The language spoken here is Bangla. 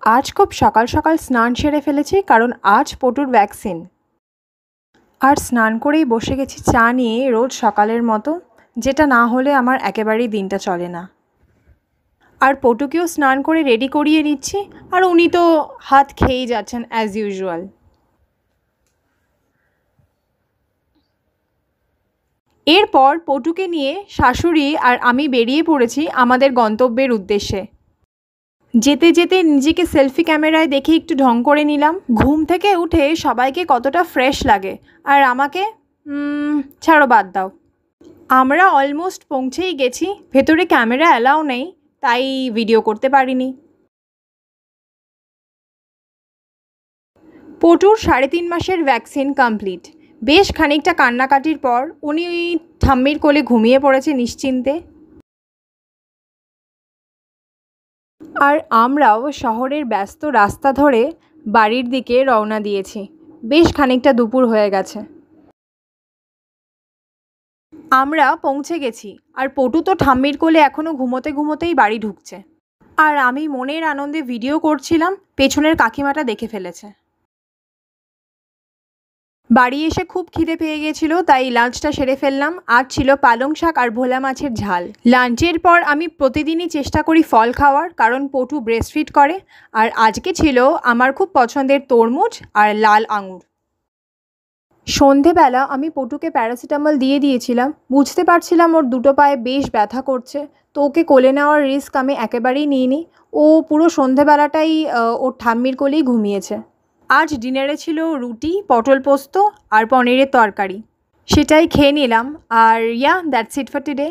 আজ খুব সকাল সকাল স্নান সেরে ফেলেছি, কারণ আজ পটুর ভ্যাকসিন। আর স্নান করেই বসে গেছি চা নিয়ে, রোজ সকালের মতো, যেটা না হলে আমার একেবারেই দিনটা চলে না। আর পটুকেও স্নান করে রেডি করিয়ে নিচ্ছি, আর উনি তো হাত খেয়েই যাচ্ছেন অ্যাজ ইউজুয়াল। এরপর পটুকে নিয়ে শাশুড়ি আর আমি বেরিয়ে পড়েছি আমাদের গন্তব্যের উদ্দেশ্যে। যেতে যেতে নিজেকে সেলফি ক্যামেরায় দেখে একটু ঢং করে নিলাম। ঘুম থেকে উঠে সবাইকে কতটা ফ্রেশ লাগে, আর আমাকে ছাড়ো, বাদ দাও। আমরা অলমোস্ট পৌঁছেই গেছি। ভেতরে ক্যামেরা অ্যালাউ নেই, তাই ভিডিও করতে পারিনি। পটুর 3.5 মাসের ভ্যাকসিন কমপ্লিট। বেশ খানিকটা কান্নাকাটির পর উনি ঠাম্মির কোলে ঘুমিয়ে পড়েছে নিশ্চিন্তে। আর আমরাও শহরের ব্যস্ত রাস্তা ধরে বাড়ির দিকে রওনা দিয়েছি। বেশ খানিকটা দুপুর হয়ে গেছে। আমরা পৌঁছে গেছি, আর পটু তো ঠাম্মির কোলে এখনও ঘুমোতে ঘুমোতেই বাড়ি ঢুকছে। আর আমি মনের আনন্দে ভিডিও করছিলাম, পেছনের কাকিমাটা দেখে ফেলেছে। বাড়ি এসে খুব খিদে পেয়ে গেছিল, তাই লাঞ্চটা সেরে ফেললাম। আজ ছিল পালং শাক আর ভোলা মাছের ঝাল। লাঞ্চের পর আমি প্রতিদিনই চেষ্টা করি ফল খাওয়ার, কারণ পটু ব্রেস্টফিড করে। আর আজকে ছিল আমার খুব পছন্দের তরমুজ আর লাল আঙুর। সন্ধেবেলা আমি পটুকে প্যারাসিটামল দিয়ে দিয়েছিলাম। বুঝতে পারছিলাম ওর দুটো পায়ে বেশ ব্যথা করছে, তো ওকে কোলে নেওয়ার রিস্ক আমি একেবারেই নিইনি। ও পুরো সন্ধেবেলাটাই ওর ঠাম্মির কোলেই ঘুমিয়েছে। আজ ডিনারে ছিল রুটি, পটল পোস্ত আর পনিরের তরকারি। সেটাই খেয়ে নিলাম। আর দ্যাটস ইট ফর টুডে।